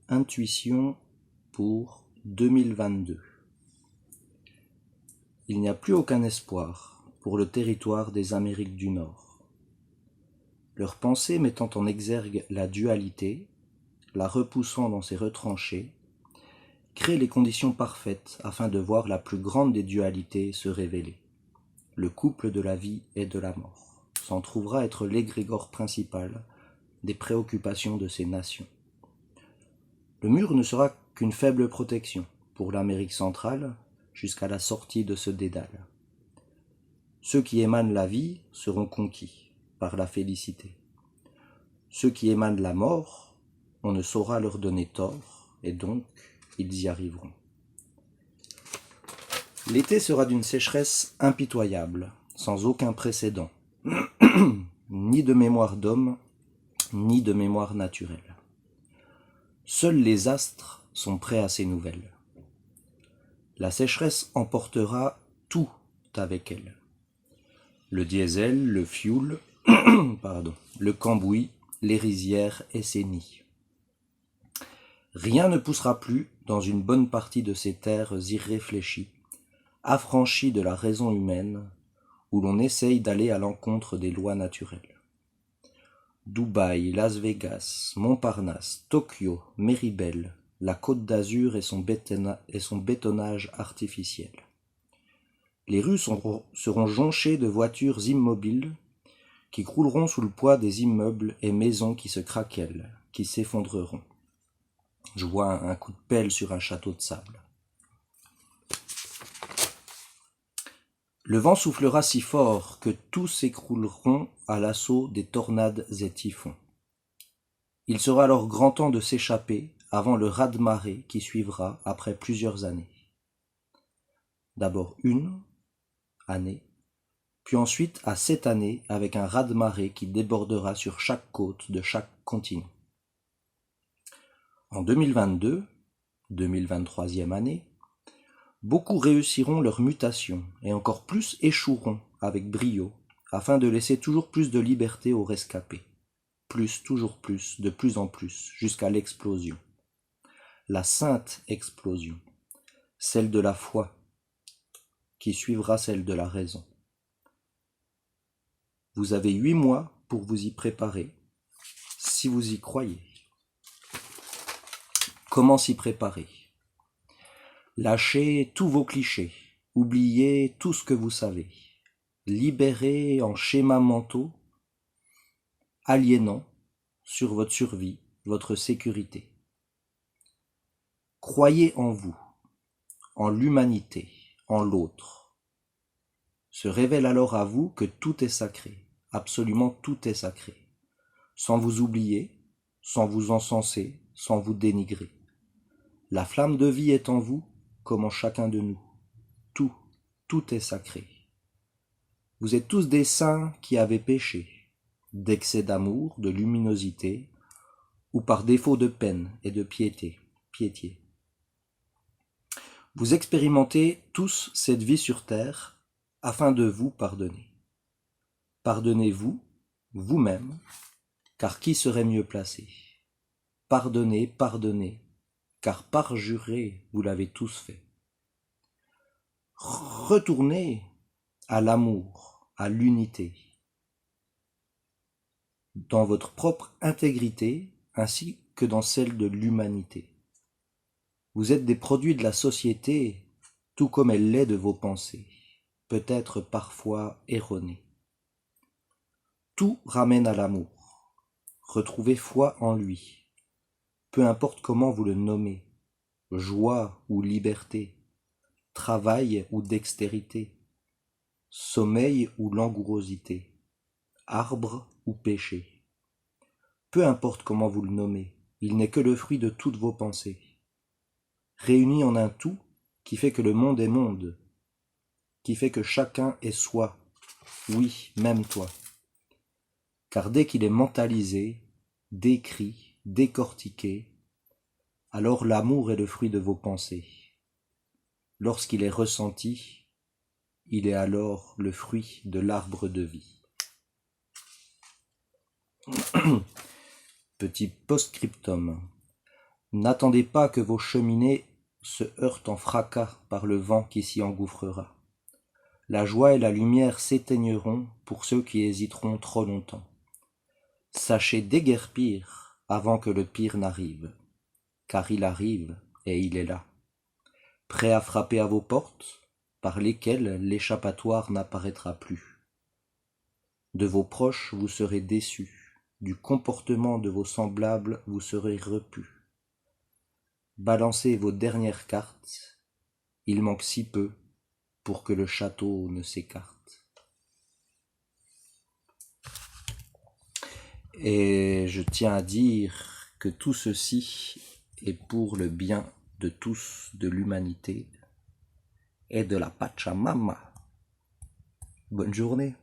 Intuition pour 2022. Il n'y a plus aucun espoir pour le territoire des Amériques du Nord. Leur pensée mettant en exergue la dualité, la repoussant dans ses retranchés, crée les conditions parfaites afin de voir la plus grande des dualités se révéler. Le couple de la vie et de la mort s'en trouvera être l'égrégore principal des préoccupations de ces nations. Le mur ne sera qu'une faible protection pour l'Amérique centrale jusqu'à la sortie de ce dédale. Ceux qui émanent la vie seront conquis par la félicité. Ceux qui émanent la mort, on ne saura leur donner tort, et donc ils y arriveront. L'été sera d'une sécheresse impitoyable, sans aucun précédent, ni de mémoire d'homme, ni de mémoire naturelle. Seuls les astres sont prêts à ces nouvelles. La sécheresse emportera tout avec elle. Le diesel, le fioul, le cambouis, les rizières et ses nids. Rien ne poussera plus dans une bonne partie de ces terres irréfléchies, affranchies de la raison humaine, où l'on essaye d'aller à l'encontre des lois naturelles. Dubaï, Las Vegas, Montparnasse, Tokyo, Méribel, la Côte d'Azur et son bétonnage artificiel. Les rues seront jonchées de voitures immobiles qui crouleront sous le poids des immeubles et maisons qui se craquellent, qui s'effondreront. Je vois un coup de pelle sur un château de sable. Le vent soufflera si fort que tous s'écrouleront à l'assaut des tornades et typhons. Il sera alors grand temps de s'échapper avant le raz-de-marée qui suivra après plusieurs années. D'abord une année, puis ensuite à 7 années avec un raz-de-marée qui débordera sur chaque côte de chaque continent. En 2022, 2023e année, beaucoup réussiront leur mutation et encore plus échoueront avec brio afin de laisser toujours plus de liberté aux rescapés. Plus, toujours plus, de plus en plus, jusqu'à l'explosion. La sainte explosion, celle de la foi, qui suivra celle de la raison. Vous avez 8 mois pour vous y préparer, si vous y croyez. Comment s'y préparer? Lâchez tous vos clichés, oubliez tout ce que vous savez, libérez en schémas mentaux, aliénants sur votre survie, votre sécurité. Croyez en vous, en l'humanité, en l'autre. Se révèle alors à vous que tout est sacré, absolument tout est sacré, sans vous oublier, sans vous encenser, sans vous dénigrer. La flamme de vie est en vous, comme en chacun de nous. Tout est sacré. Vous êtes tous des saints qui avaient péché, d'excès d'amour, de luminosité, ou par défaut de peine et de piété. Vous expérimentez tous cette vie sur terre afin de vous pardonner. Pardonnez-vous, vous-même, car qui serait mieux placé? Pardonnez, car parjuré, vous l'avez tous fait. Retournez à l'amour, à l'unité, dans votre propre intégrité ainsi que dans celle de l'humanité. Vous êtes des produits de la société, tout comme elle l'est de vos pensées, peut-être parfois erronées. Tout ramène à l'amour. Retrouvez foi en lui, peu importe comment vous le nommez, joie ou liberté, travail ou dextérité, sommeil ou langourosité, arbre ou péché. Peu importe comment vous le nommez, il n'est que le fruit de toutes vos pensées, réunis en un tout qui fait que le monde est monde, qui fait que chacun est soi, oui, même toi. Car dès qu'il est mentalisé, décrit, décortiqué, alors l'amour est le fruit de vos pensées. Lorsqu'il est ressenti, il est alors le fruit de l'arbre de vie. Petit post-scriptum. N'attendez pas que vos cheminées se heurtent en fracas par le vent qui s'y engouffrera. La joie et la lumière s'éteigneront pour ceux qui hésiteront trop longtemps. Sachez déguerpir avant que le pire n'arrive, car il arrive et il est là, prêt à frapper à vos portes, par lesquelles l'échappatoire n'apparaîtra plus. De vos proches vous serez déçus, du comportement de vos semblables vous serez repus. Balancez vos dernières cartes, il manque si peu pour que le château ne s'écarte. Et je tiens à dire que tout ceci est pour le bien de tous, de l'humanité et de la Pachamama. Bonne journée.